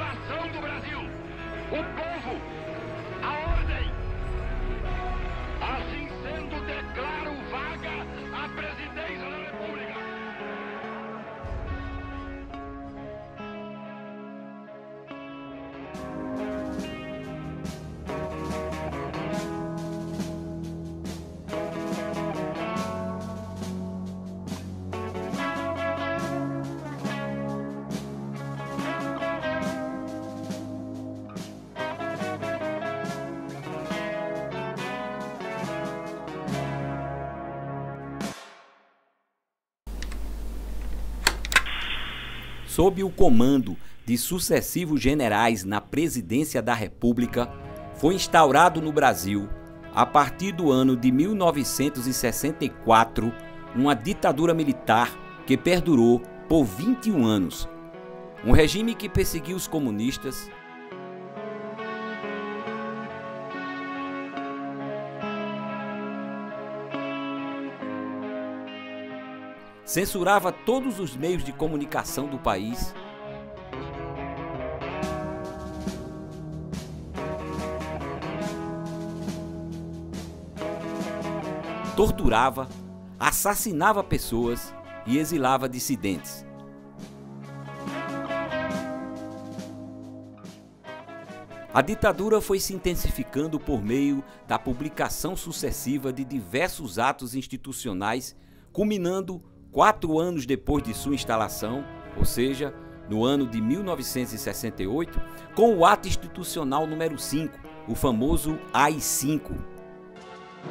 população do Brasil, o povo, a ordem. Assim sendo, declaro vaga a presidência da República. Sob o comando de sucessivos generais na presidência da República, foi instaurado no Brasil, a partir do ano de 1964, uma ditadura militar que perdurou por 21 anos. Um regime que perseguiu os comunistas, censurava todos os meios de comunicação do país, torturava, assassinava pessoas e exilava dissidentes. A ditadura foi se intensificando por meio da publicação sucessiva de diversos atos institucionais, culminando 4 anos depois de sua instalação, ou seja, no ano de 1968, com o ato institucional número 5, o famoso AI-5.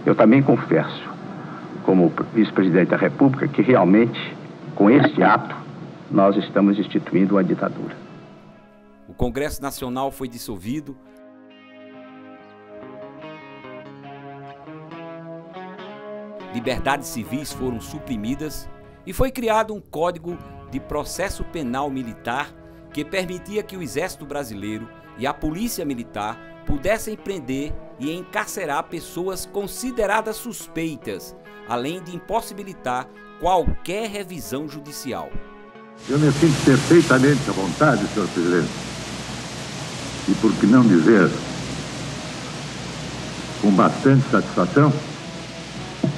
Eu também confesso, como vice-presidente da República, que realmente, com este ato, nós estamos instituindo uma ditadura. O Congresso Nacional foi dissolvido, liberdades civis foram suprimidas e foi criado um Código de Processo Penal Militar que permitia que o Exército Brasileiro e a Polícia Militar pudessem prender e encarcerar pessoas consideradas suspeitas, além de impossibilitar qualquer revisão judicial. Eu me sinto perfeitamente à vontade, senhor presidente. E por que não dizer, com bastante satisfação,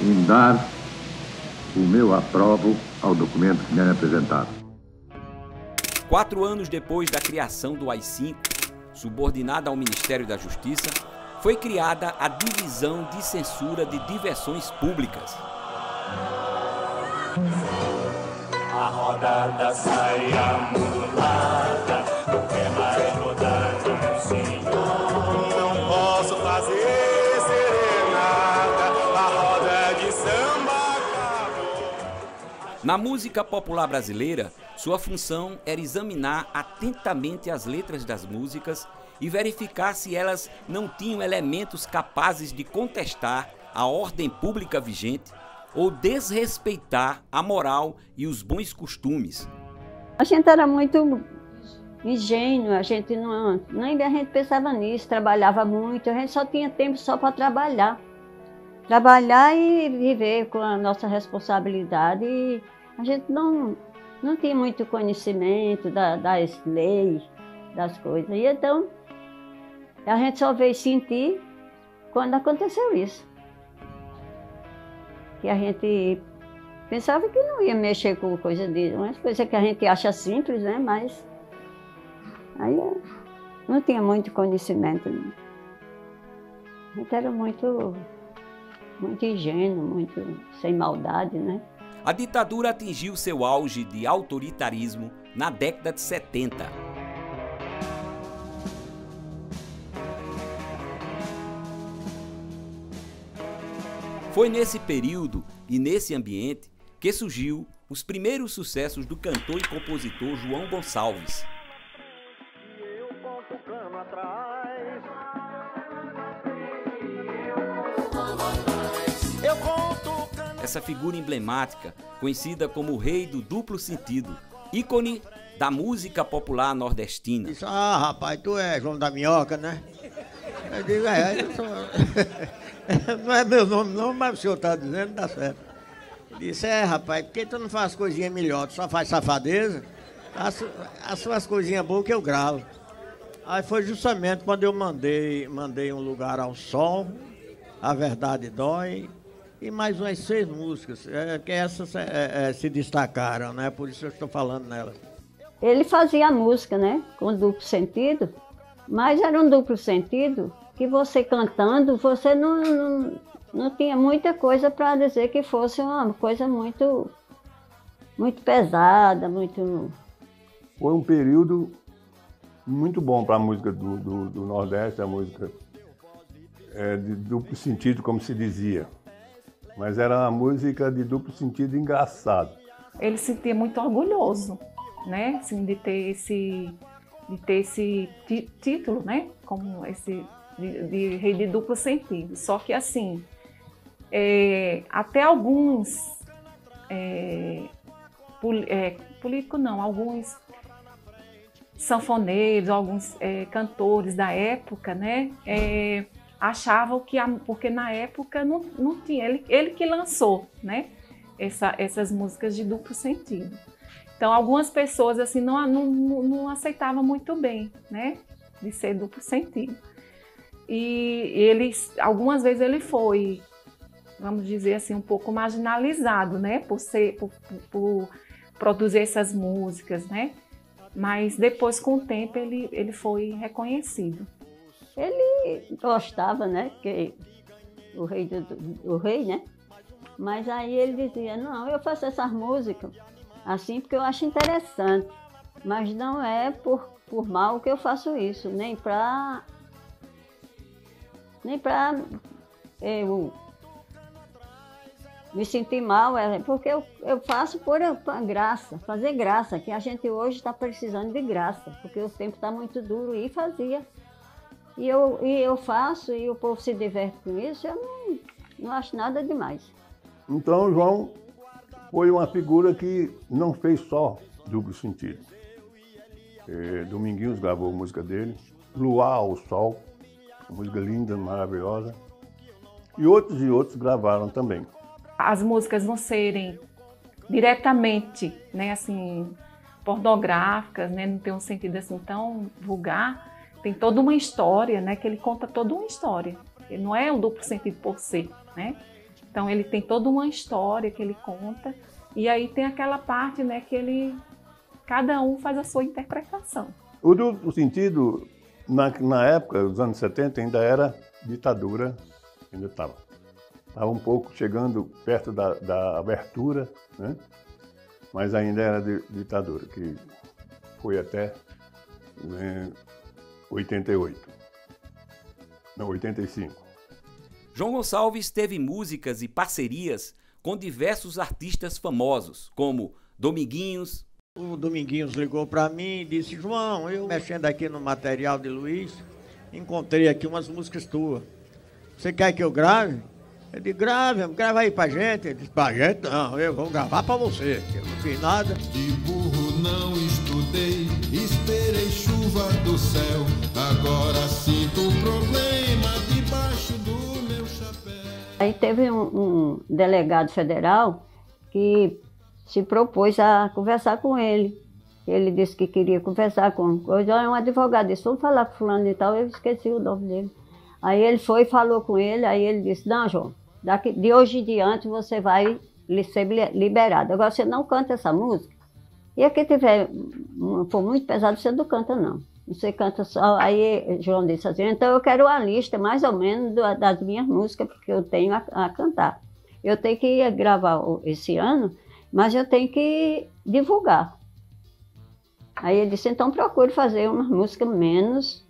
em dar o meu aprovo ao documento que me é apresentado. 4 anos depois da criação do AI-5, subordinada ao Ministério da Justiça, foi criada a Divisão de Censura de Diversões Públicas. A rodada sai amulada, o pé mais rodado no senhor. Não posso fazer serenata, a roda de samba acabou. Na música popular brasileira, sua função era examinar atentamente as letras das músicas e verificar se elas não tinham elementos capazes de contestar a ordem pública vigente ou desrespeitar a moral e os bons costumes. A gente era muito ingênuo, a gente nem a gente pensava nisso, trabalhava muito, a gente só tinha tempo só para trabalhar. Trabalhar e viver com a nossa responsabilidade. E a gente não tinha muito conhecimento das leis, das coisas. E então, a gente só veio sentir quando aconteceu isso. Que a gente pensava que não ia mexer com coisa de umas coisas que a gente acha simples, né? Mas aí não tinha muito conhecimento. A gente era muito ingênuo, muito sem maldade, né? A ditadura atingiu seu auge de autoritarismo na década de 70. Foi nesse período e nesse ambiente que surgiu os primeiros sucessos do cantor e compositor João Gonçalves. Essa figura emblemática, conhecida como o rei do duplo sentido, ícone da música popular nordestina. Disse, rapaz, tu é João da Minhoca, né? Eu digo, eu sou... Não é meu nome não, mas o senhor está dizendo, dá certo. Ele disse, rapaz, por que tu não faz coisinha melhor? Tu só faz safadeza? As suas coisinhas boas que eu gravo. Aí foi justamente quando eu mandei Um Lugar ao Sol, A Verdade Dói, e mais umas 6 músicas, que essas se destacaram, né? Por isso eu estou falando nelas. Ele fazia música, né? Com duplo sentido, mas era um duplo sentido que você cantando, você não tinha muita coisa para dizer que fosse uma coisa muito pesada, muito... Foi um período muito bom para a música do Nordeste, a música de duplo sentido, como se dizia. Mas era uma música de duplo sentido engraçado. Ele se sentia muito orgulhoso, né? Assim, de ter esse título, né? Como esse de rei de duplo sentido. Só que assim, até alguns políticos não, alguns sanfoneiros, alguns cantores da época, né, achavam que, porque na época não tinha, ele que lançou, né, essas músicas de duplo sentido. Então algumas pessoas assim não aceitavam muito bem, né, de ser duplo sentido. E algumas vezes ele foi, vamos dizer assim, um pouco marginalizado, né, por produzir essas músicas, né? Mas depois, com o tempo, ele foi reconhecido. Ele gostava, né? Que o rei, né? Mas aí ele dizia, não, eu faço essas músicas assim porque eu acho interessante. Mas não é por mal que eu faço isso, nem para eu me sentir mal, porque eu faço por graça, fazer graça, que a gente hoje está precisando de graça, porque o tempo está muito duro e fazia. E eu faço e o povo se diverte com isso, eu não acho nada demais. Então, João foi uma figura que não fez só duplo sentido. Dominguinhos gravou a música dele, Luar ao Sol, uma música linda, maravilhosa, e outros gravaram também. As músicas não serem diretamente, né, assim, pornográficas, né, não tem um sentido assim tão vulgar, tem toda uma história, né, que ele conta toda uma história. Ele não é um duplo sentido por si, né? Então ele tem toda uma história que ele conta, e aí tem aquela parte, né, que cada um faz a sua interpretação. O duplo sentido, na época, dos anos 70, ainda era ditadura, ainda estava um pouco chegando perto da abertura, né? Mas ainda era ditadura, que foi até 85. João Gonçalves teve músicas e parcerias com diversos artistas famosos, como Dominguinhos. O Dominguinhos ligou para mim e disse, João, eu mexendo aqui no material de Luiz, encontrei aqui umas músicas tuas. Você quer que eu grave? Eu disse, grava aí pra gente. Ele disse, pra gente não, eu vou gravar pra você, que eu não fiz nada. De burro não estudei, esperei chuva do céu, agora sinto um problema debaixo do meu chapéu. Aí teve um delegado federal que se propôs a conversar com ele. Ele disse que queria conversar com um advogado, disse, vamos falar com fulano e tal, eu esqueci o nome dele. Aí ele foi e falou com ele, aí ele disse, não, João, de hoje em diante você vai ser liberado. Agora você não canta essa música. E aqui for muito pesado, você não canta não. Você canta só. Aí João disse assim, então eu quero uma lista mais ou menos das minhas músicas, porque eu tenho a cantar. Eu tenho que gravar esse ano, mas eu tenho que divulgar. Aí ele disse, então procure fazer uma música menos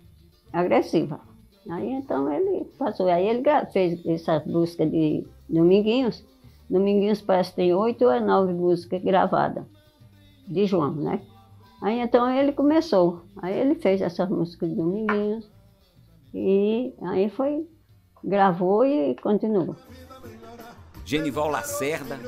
agressiva. Aí então ele passou, aí ele fez essa música de Dominguinhos. Dominguinhos parece que tem 8 ou 9 músicas gravadas de João, né? Aí então ele começou, aí ele fez essa música de Dominguinhos e aí gravou e continuou. Genival Lacerda.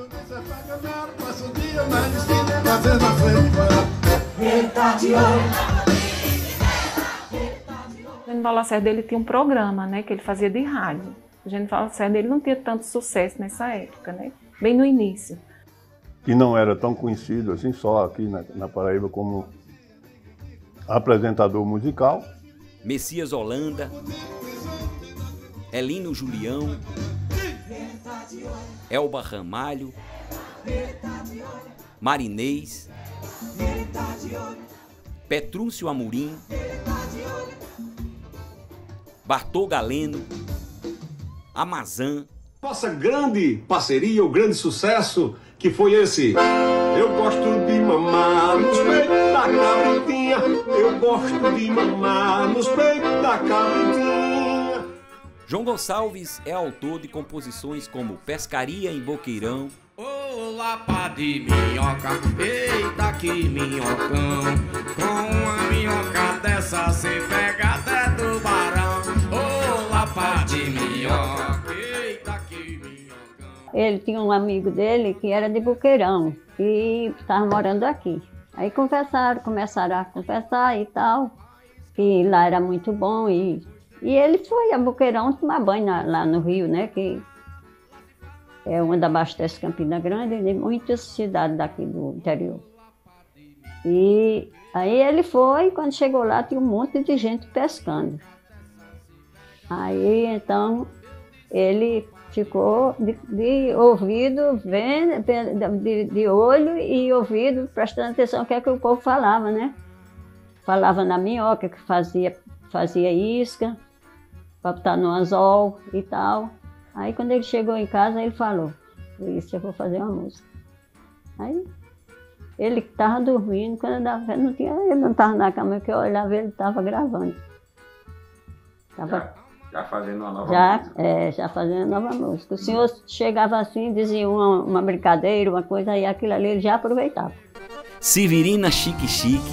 O Genival Lacerda, ele tinha um programa, né, que ele fazia de rádio. O Genival Lacerda, ele não tinha tanto sucesso nessa época, né, bem no início. Que não era tão conhecido assim, só aqui na Paraíba como apresentador musical, Messias Holanda, Elino Julião, Elba Ramalho, Marinês, Petrúncio Amorim, Bartol Galeno, Amazã. Nossa grande parceria, o grande sucesso que foi esse. Eu gosto de mamar nos peitos da cabritinha, eu gosto de mamar nos peitos da cabritinha. João Gonçalves é autor de composições como Pescaria em Boqueirão, Ô lapa de minhoca, eita que minhocão, com uma minhoca dessa cê pega até tubarão. Ô lapa de minhoca, eita que minhocão. Ele tinha um amigo dele que era de Boqueirão e estava morando aqui. Aí começaram a conversar e tal, que lá era muito bom e ele foi a Boqueirão tomar banho lá no Rio, né? Que é onde abastece Campina Grande e muitas cidades daqui do interior. E aí ele foi, quando chegou lá tinha um monte de gente pescando. Aí então ele ficou de ouvido, vendo, de olho e ouvido, prestando atenção no que é que o povo falava, né? Falava na minhoca, que fazia isca, para botar no anzol e tal. Aí quando ele chegou em casa, ele falou, isso, eu vou fazer uma música. Aí ele estava dormindo, quando eu dava fé, ele não estava na cama, que eu olhava, ele estava gravando. Já fazendo uma nova música. Já fazendo uma nova música. O senhor chegava assim, dizia uma brincadeira, uma coisa, aí aquilo ali ele já aproveitava. Severina Chique Chique,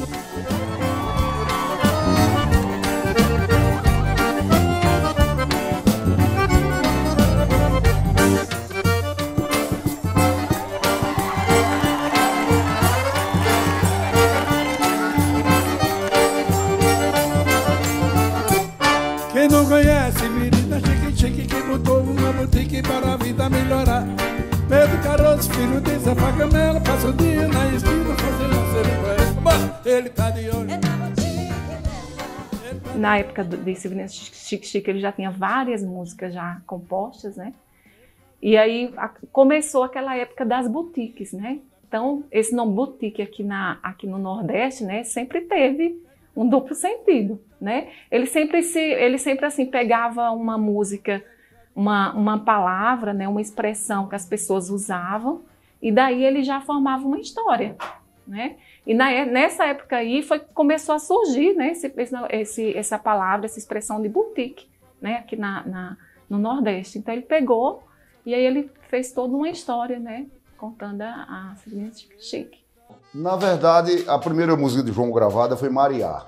Quem não conhece Severina Chique Chique, que botou uma boutique para a vida melhorar. Pedro Caroço, filho de Zé Pagamela, passa o dia na esquina fazendo um serviço pra ele. Ele tá de olho. Na época de Severina Chique Chique, ele já tinha várias músicas já compostas, né? E aí começou aquela época das boutiques, né? Então, esse nome boutique aqui no Nordeste, né, sempre teve um duplo sentido, né? Ele sempre assim pegava uma música, uma palavra, né, uma expressão que as pessoas usavam, e daí ele já formava uma história, né? E nessa época aí começou a surgir, né, essa palavra, essa expressão de boutique, né, aqui no Nordeste. Então ele pegou e aí ele fez toda uma história, né, contando a Severina Chique Chique. Na verdade, a primeira música de João gravada foi Mariá.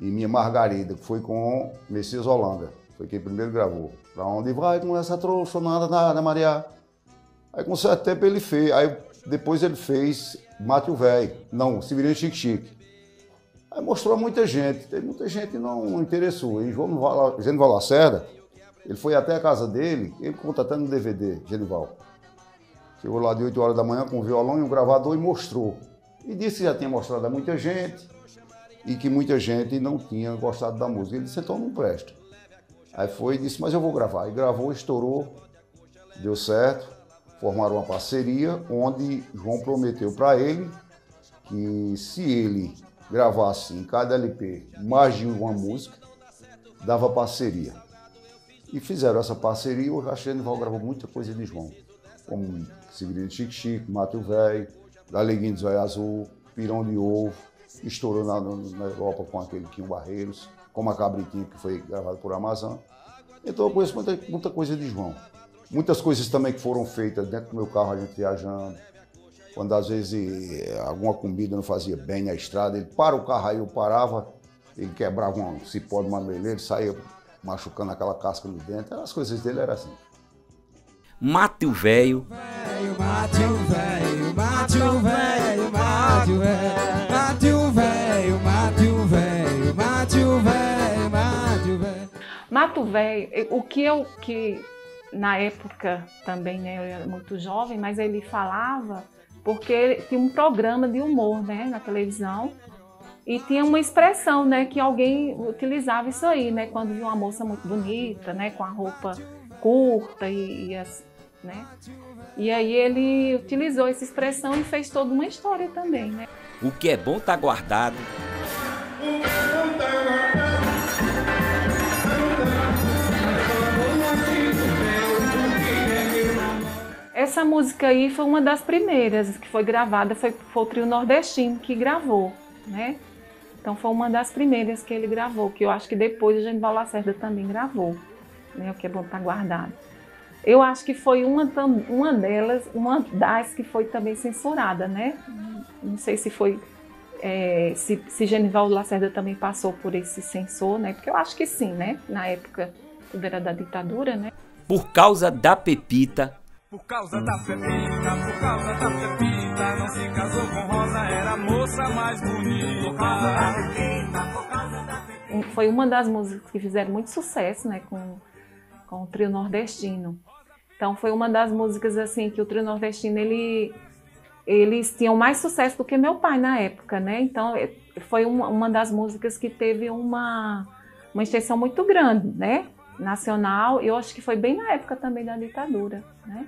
E Minha Margarida, que foi com Messias Holanda. Foi quem primeiro gravou. Pra onde vai com essa trouxonada na Mariá? Aí com certo tempo ele fez. Aí depois ele fez Mate o Véio. Não, Severina Chique Chique. Aí mostrou a muita gente. Tem muita gente que não interessou. E Genival Lacerda, ele foi até a casa dele, ele conta até no DVD, Genival. Chegou lá de 8 horas da manhã com um violão e um gravador e mostrou. E disse que já tinha mostrado a muita gente e que muita gente não tinha gostado da música. Ele disse, então não presta. Aí foi e disse, mas eu vou gravar. E gravou, estourou, deu certo. Formaram uma parceria onde João prometeu para ele que se ele gravasse em cada LP mais de uma música, dava parceria. E fizeram essa parceria. O Genival gravou muita coisa de João, como Severina Chique Chique, Mate o Véio, Galeguinho de Zóio Azul, Pirão de Ovo, estourou na Europa com aquele Quinho Barreiros, como a Cabritinha, que foi gravado por Amazon. Então eu conheço muita coisa de João. Muitas coisas também que foram feitas dentro do meu carro, a gente viajando. Quando às vezes alguma comida não fazia bem na estrada, ele para o carro, aí eu parava, ele quebrava um cipó de mameleiro, saía machucando aquela casca no dente. As coisas dele eram assim. Mate o Véio. Mate o véio, mate o véio, mate o véio, mate o véio, mate o véio, mate o véio, mate o véio. Mate o Véio, o que na época também, né, eu era muito jovem, mas ele falava porque ele tinha um programa de humor, né, na televisão, E tinha uma expressão, né, que alguém utilizava isso aí, né, quando via uma moça muito bonita, né, com a roupa curta né? E aí ele utilizou essa expressão e fez toda uma história também, né? O que é bom tá guardado. Essa música aí foi uma das primeiras que foi gravada, foi o Trio Nordestino que gravou, né? Então foi uma das primeiras que ele gravou, que eu acho que depois o Genival Lacerda também gravou, né? O que é bom tá guardado. Eu acho que foi uma das que foi também censurada, né? Não sei se foi, se Genival Lacerda também passou por esse censor, né? Porque eu acho que sim, né? Na época, tudo era da ditadura, né? Por causa da Pepita. Por causa da Pepita, por causa da Pepita, não se casou com Rosa, era a moça mais bonita. Por causa da Pepita, por causa da Pepita. Foi uma das músicas que fizeram muito sucesso, né? Com o Trio Nordestino. Então foi uma das músicas assim que o Trio Nordestino eles tinham mais sucesso do que meu pai na época, né? Então foi uma das músicas que teve uma extensão muito grande, né? Nacional. Eu acho que foi bem na época também da ditadura, né?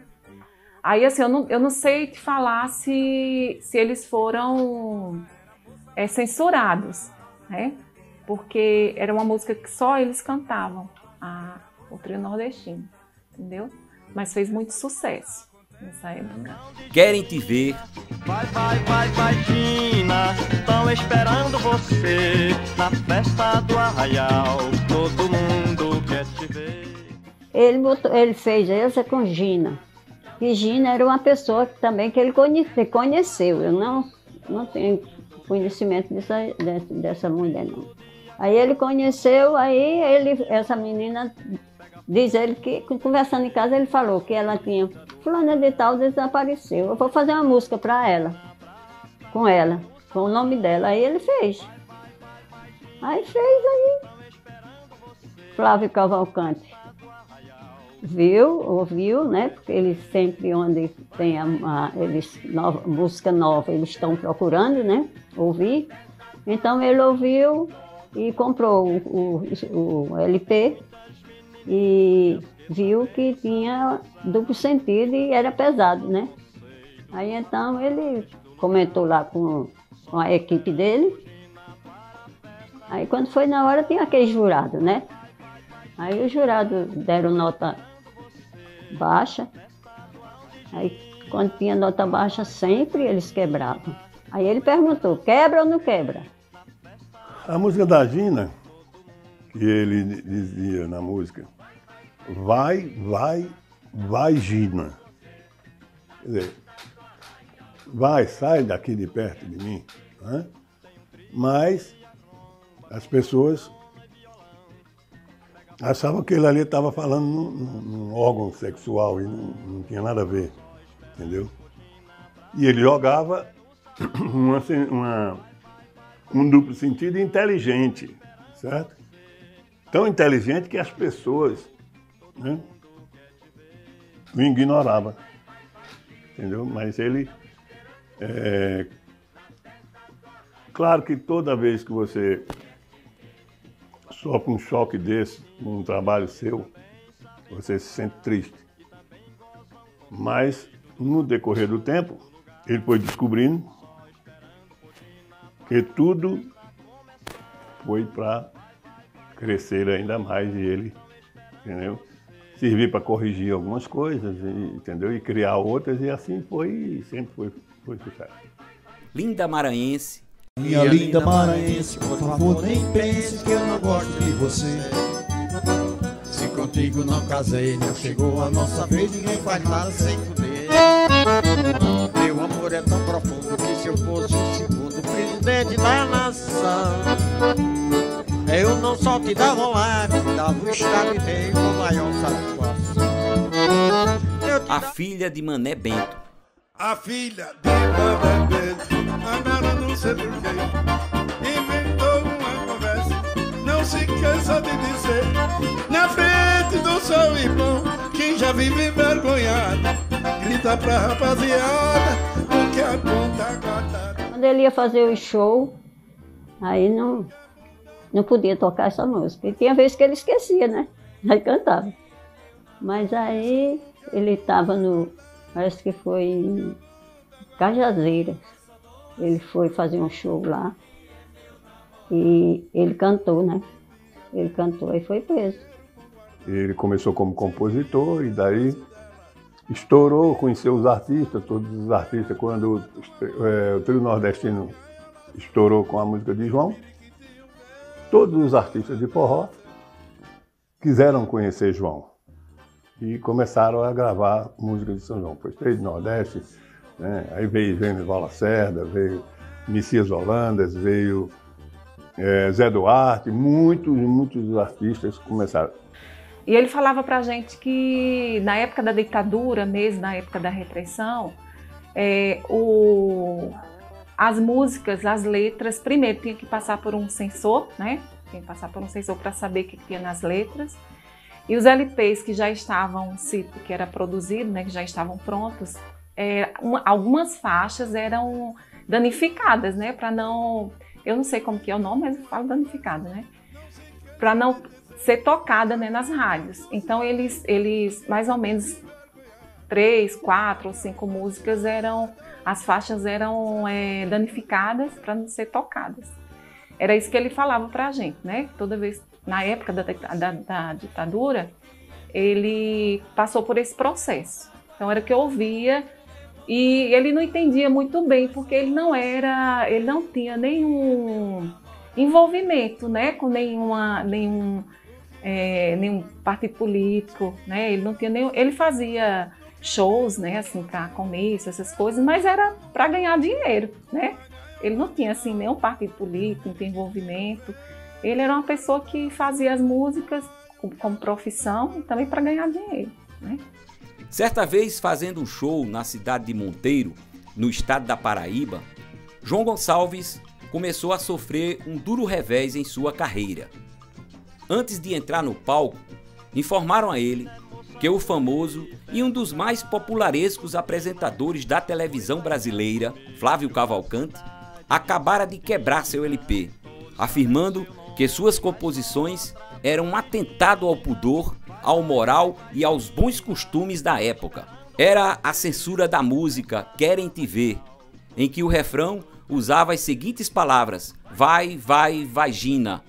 Aí assim eu não sei te falar se eles foram censurados, né? Porque era uma música que só eles cantavam, o Trio Nordestino, entendeu? Mas fez muito sucesso nessa época. Querem te ver. Vai, Tina, estão esperando você na festa do Arraial. Todo mundo quer te ver. Ele fez essa com Gina. E Gina era uma pessoa também que ele conheceu. Eu não tenho conhecimento dessa mulher, não. Aí ele conheceu, essa menina... Diz ele que, conversando em casa, ele falou que ela tinha... Fulana de tal desapareceu. Eu vou fazer uma música para ela. Com o nome dela. Aí ele fez. Flávio Cavalcante ouviu, né? Porque eles sempre, onde tem música nova, eles estão procurando, né? Ouvir. Então ele ouviu e comprou o LP. E viu que tinha duplo sentido e era pesado, né? Aí então ele comentou lá com a equipe dele. Aí quando foi na hora tinha aquele jurado, né? Aí os jurados deram nota baixa. Aí quando tinha nota baixa sempre eles quebravam. Aí ele perguntou, quebra ou não quebra? A música da Gina, que ele dizia na música, vai, Gina. Quer dizer, sai daqui de perto de mim. Né? Mas as pessoas achavam que ele ali estava falando num órgão sexual e não tinha nada a ver, entendeu? E ele jogava um duplo sentido inteligente, certo? Tão inteligente que as pessoas, né, o ignoravam, entendeu? Mas ele, claro que toda vez que você sofre um choque desse, num trabalho seu, você se sente triste. Mas, no decorrer do tempo, ele foi descobrindo que tudo foi para crescer ainda mais e ele, entendeu? Servir para corrigir algumas coisas, entendeu? E criar outras, e assim foi, sempre foi sucesso. Linda Maranhense. Minha linda Maranhense, por favor, nem pense que eu não gosto de você. Se contigo não casei, não chegou a nossa vez, ninguém faz nada sem poder. Meu amor é tão profundo que se eu fosse o segundo presidente da nação, eu não só te dava um lar, te dava um estado inteiro com a maior satisfação. A filha de Mané Bento. A filha de Mané Bento, agora não sei porquê, inventou uma conversa, não se cansa de dizer, na frente do sol e bom, quem já vive envergonhado, grita pra rapaziada, o que a conta guardada. Quando ele ia fazer o show, Aí não podia tocar essa música. E tinha vezes que ele esquecia, né? Aí cantava. Mas aí ele estava parece que foi em Cajazeiras. Ele foi fazer um show lá. E ele cantou, né? Ele cantou e foi preso. Ele começou como compositor e daí estourou, conheceu os artistas, todos os artistas, quando o Trio Nordestino estourou com a música de João, todos os artistas de forró quiseram conhecer João e começaram a gravar música de São João. Foi Três do Nordeste, né? Aí veio Genival Lacerda, veio Messias Holandas, veio Zé Duarte, muitos artistas começaram. E ele falava pra gente que na época da ditadura, mesmo na época da repressão, as músicas, as letras, primeiro tinha que passar por um censor, né? Tinha que passar por um censor para saber o que tinha nas letras. E os LPs que já estavam, que era produzido, né? Que já estavam prontos, algumas faixas eram danificadas, né? Para não, eu não sei como que é o nome, mas eu falo danificada, né? Para não ser tocada, né, nas rádios. Então eles mais ou menos 3, 4 ou 5 músicas as faixas eram danificadas para não ser tocadas. Era isso que ele falava pra gente, né? Toda vez, na época da ditadura, ele passou por esse processo. Então era que eu ouvia e ele não entendia muito bem, porque ele não tinha nenhum envolvimento, né, com nenhum partido político, né? Ele não tinha ele fazia shows, né, assim, para comício, essas coisas, mas era para ganhar dinheiro, né? Ele não tinha assim nenhum partido político, não tinha envolvimento. Ele era uma pessoa que fazia as músicas como profissão e também para ganhar dinheiro, né? Certa vez, fazendo um show na cidade de Monteiro, no estado da Paraíba, João Gonçalves começou a sofrer um duro revés em sua carreira. Antes de entrar no palco, informaram a ele que o famoso e um dos mais popularescos apresentadores da televisão brasileira, Flávio Cavalcante, acabara de quebrar seu LP, afirmando que suas composições eram um atentado ao pudor, ao moral e aos bons costumes da época. Era a censura da música Querem Te Ver, em que o refrão usava as seguintes palavras: vai, vagina,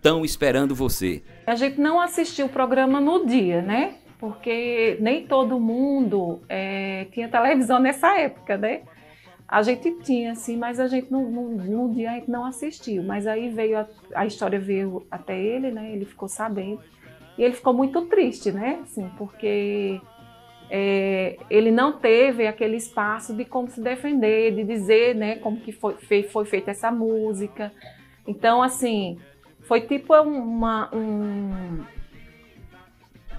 tão esperando você. A gente não assistiu o programa no dia, né? Porque nem todo mundo tinha televisão nessa época, né? A gente tinha, sim, mas a gente no dia a gente não assistiu. Mas aí veio a história veio até ele, né? Ele ficou sabendo. E ele ficou muito triste, né? Assim, porque ele não teve aquele espaço de como se defender, de dizer, né, como que foi feita essa música. Então, assim, foi tipo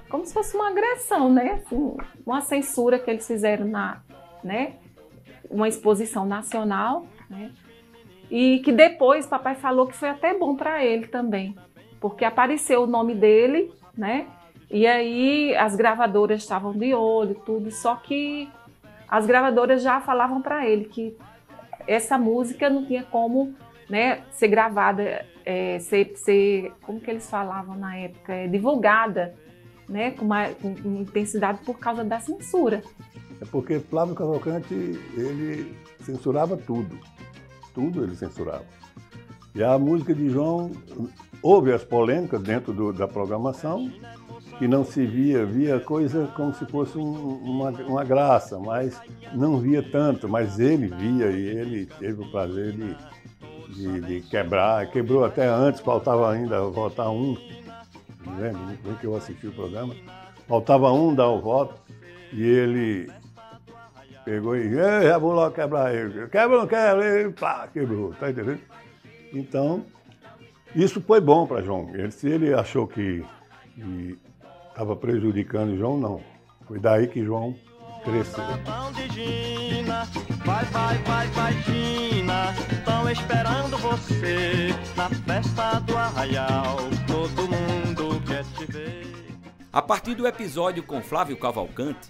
como se fosse uma agressão, né? Assim, uma censura que eles fizeram né? Uma exposição nacional, né? E que depois papai falou que foi até bom para ele também, porque apareceu o nome dele, né? E aí as gravadoras estavam de olho, tudo, só que as gravadoras já falavam para ele que essa música não tinha como, né, ser gravada, como que eles falavam na época, divulgada, né, com intensidade por causa da censura. É porque Flávio Cavalcante, ele censurava tudo ele censurava. E a música de João, houve as polêmicas dentro da programação, que não se via coisa como se fosse uma graça, mas não via tanto, mas ele via e ele teve o prazer de quebrar, quebrou até antes, faltava ainda votar um, não lembro muito bem que eu assisti o programa, faltava um dar o voto e ele pegou e já vou logo quebrar ele, quebra ou não quebra, ele pá, quebrou, tá entendendo? Então, isso foi bom para João, se ele achou que estava prejudicando João, não. Foi daí que João cresceu. Vai, Gina, estão esperando você na festa do arraial, todo mundo quer te ver. A partir do episódio com Flávio Cavalcante,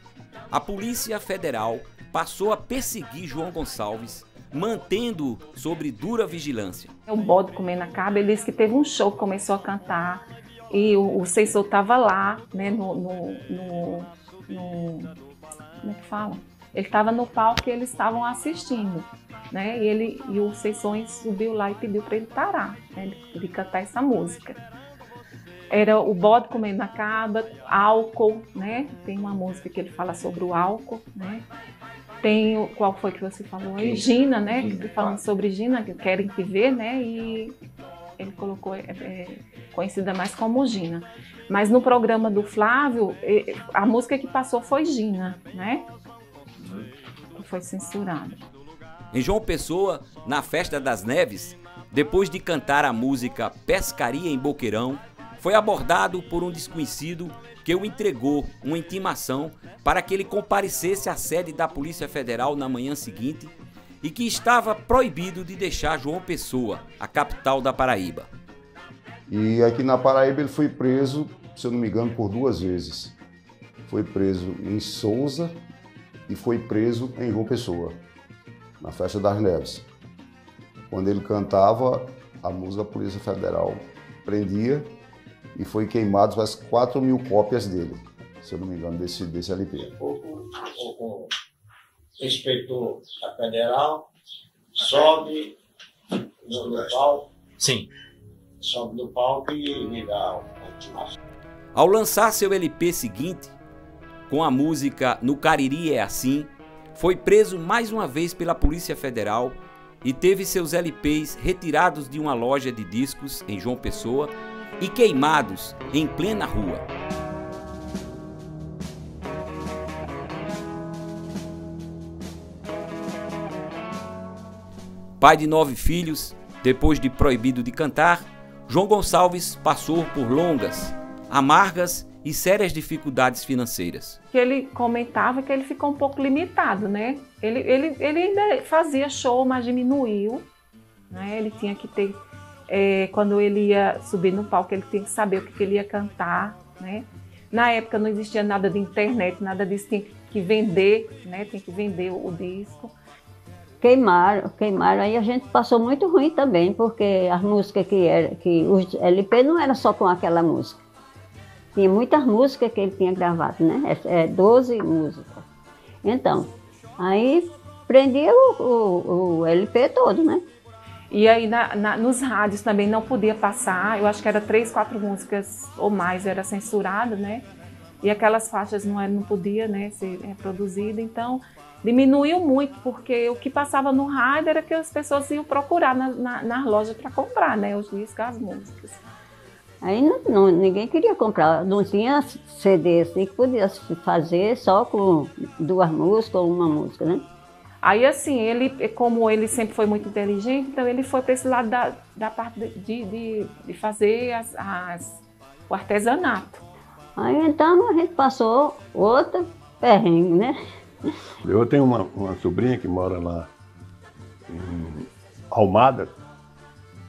a Polícia Federal passou a perseguir João Gonçalves mantendo sobre dura vigilância. O bode comendo a cabra, ele disse que teve um show que começou a cantar e o censor estava lá, né, como é que fala? Ele estava no palco e eles estavam assistindo, né, e o censor subiu lá e pediu para ele parar, né, de cantar essa música. Era o bode comendo a cabra, álcool, né, tem uma música que ele fala sobre o álcool, né. Tem, qual foi que você falou aí? Gina, né? Falando sobre Gina, que querem te ver, né? E ele colocou, conhecida mais como Gina. Mas no programa do Flávio, a música que passou foi Gina, né? Que foi censurada. Em João Pessoa, na Festa das Neves, depois de cantar a música Pescaria em Boqueirão, foi abordado por um desconhecido que o entregou uma intimação para que ele comparecesse à sede da Polícia Federal na manhã seguinte e que estava proibido de deixar João Pessoa, a capital da Paraíba. E aqui na Paraíba ele foi preso, se eu não me engano, por 2 vezes. Foi preso em Souza e foi preso em João Pessoa, na Festa das Neves. Quando ele cantava a música, a Polícia Federal prendia e foi queimado as 4.000 cópias dele, se eu não me engano, desse LP. O inspetor da Federal sobe no palco. Sim. Sobe no palco e me dá a intimação. Ao lançar seu LP seguinte, com a música No Cariri é Assim, foi preso mais uma vez pela Polícia Federal e teve seus LPs retirados de uma loja de discos em João Pessoa e queimados em plena rua. Pai de 9 filhos, depois de proibido de cantar, João Gonçalves passou por longas, amargas e sérias dificuldades financeiras. Que ele comentava que ele ficou um pouco limitado, né? Ele ainda fazia show, mas diminuiu, né? Ele tinha que ter... quando ele ia subir no palco, ele tinha que saber o que ele ia cantar, né? Na época não existia nada de internet, nada disso, tinha que vender, né? Tem que vender o disco. Queimaram, aí a gente passou muito ruim também, porque as músicas que os LP não era só com aquela música. Tinha muitas músicas que ele tinha gravado, né? 12 músicas. Então, aí prendia o LP todo, né? E aí nos rádios também não podia passar, eu acho que era 3, 4 músicas ou mais, era censurado, né? E aquelas faixas não podia, né, ser reproduzida, então diminuiu muito, porque o que passava no rádio era que as pessoas iam procurar nas lojas para comprar, né, os discos, as músicas. Aí ninguém queria comprar, não tinha CD assim que podia fazer só com 2 músicas ou uma música, né? Aí assim, como ele sempre foi muito inteligente, então ele foi para esse lado da parte de fazer o artesanato. Aí então a gente passou outra perrengue, né? Eu tenho uma sobrinha que mora lá em Almada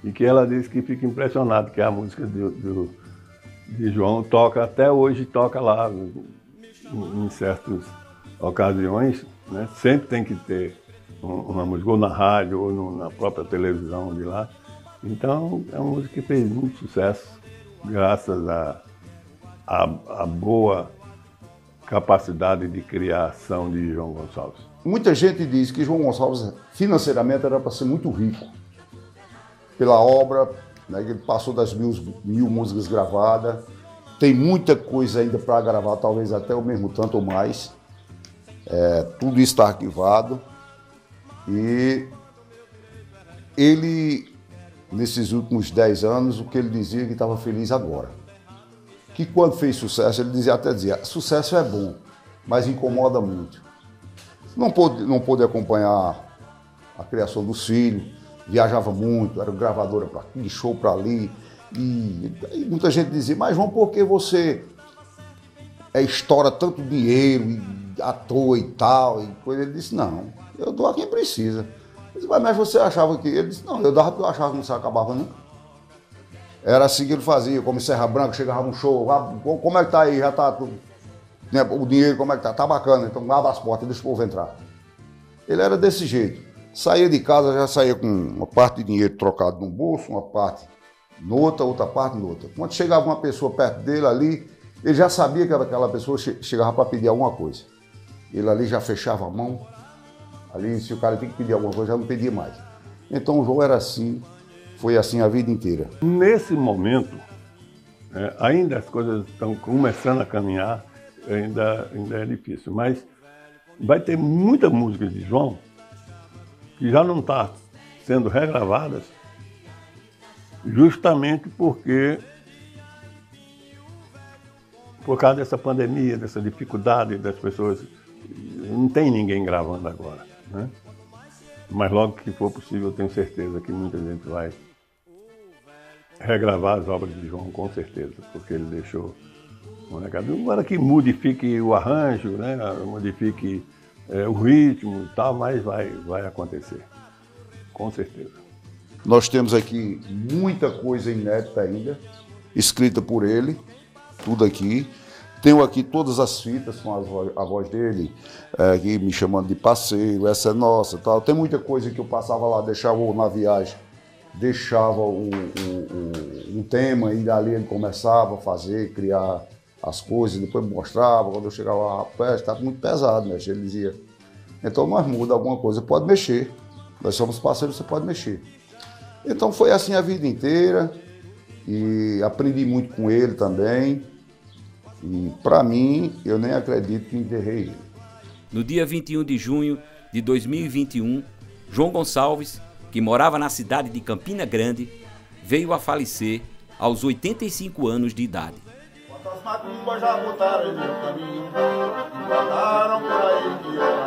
e que ela diz que fica impressionada que a música de João até hoje toca lá em certas ocasiões, né? Sempre tem que ter uma música ou na rádio ou na própria televisão de lá. Então é uma música que fez muito sucesso graças à boa capacidade de criação de João Gonçalves. Muita gente diz que João Gonçalves financeiramente era para ser muito rico pela obra, né, ele passou das 1000 músicas gravadas, tem muita coisa ainda para gravar, talvez até o mesmo tanto ou mais. Tudo isso está arquivado e ele, nesses últimos 10 anos, o que ele dizia é que estava feliz agora. Que quando fez sucesso, ele dizia, sucesso é bom, mas incomoda muito. Não pôde acompanhar a criação dos filhos, viajava muito, era gravadora para aqui, show para ali, e muita gente dizia, mas João, por que você estoura tanto dinheiro, e à toa e tal, e coisa? Ele disse, não, eu dou a quem precisa. Eu disse, mas você achava que... Ele disse, não, eu dava porque eu achava que não se acabava nunca. Era assim que ele fazia, como em Serra Branca, chegava no show, como é que tá aí, já tá tudo, o dinheiro como é que tá bacana, então abre as portas, deixa o povo entrar. Ele era desse jeito. Saía de casa, já saía com uma parte de dinheiro trocado num bolso, uma parte noutra, outra parte noutra. Quando chegava uma pessoa perto dele ali, ele já sabia que aquela pessoa chegava para pedir alguma coisa. Ele ali já fechava a mão, ali se o cara tem que pedir alguma coisa, já não pedia mais. Então o João era assim, foi assim a vida inteira. Nesse momento, ainda as coisas estão começando a caminhar, ainda é difícil, mas vai ter muita música de João que já não está sendo regravadas justamente por causa dessa pandemia, dessa dificuldade das pessoas. Não tem ninguém gravando agora, né? Mas logo que for possível, eu tenho certeza que muita gente vai regravar as obras de João, com certeza, porque ele deixou um legado. Agora que modifique o arranjo, né? Modifique o ritmo e tal, mas vai acontecer, com certeza. Nós temos aqui muita coisa inédita ainda, escrita por ele, tudo aqui. Tenho aqui todas as fitas com a voz dele, aqui me chamando de parceiro, essa é nossa, tal. Tem muita coisa que eu passava lá, deixava na viagem, deixava um tema e dali ele começava a fazer, criar as coisas, depois mostrava. Quando eu chegava lá, rapaz, está muito pesado, né? Ele dizia, então nós muda alguma coisa, pode mexer. Nós somos parceiros, você pode mexer. Então foi assim a vida inteira e aprendi muito com ele também. E para mim, eu nem acredito que enterrei ele. No dia 21 de junho de 2021, João Gonçalves, que morava na cidade de Campina Grande, veio a falecer aos 85 anos de idade. Quantas macumbas já botaram em meu caminho, guardaram por aí que era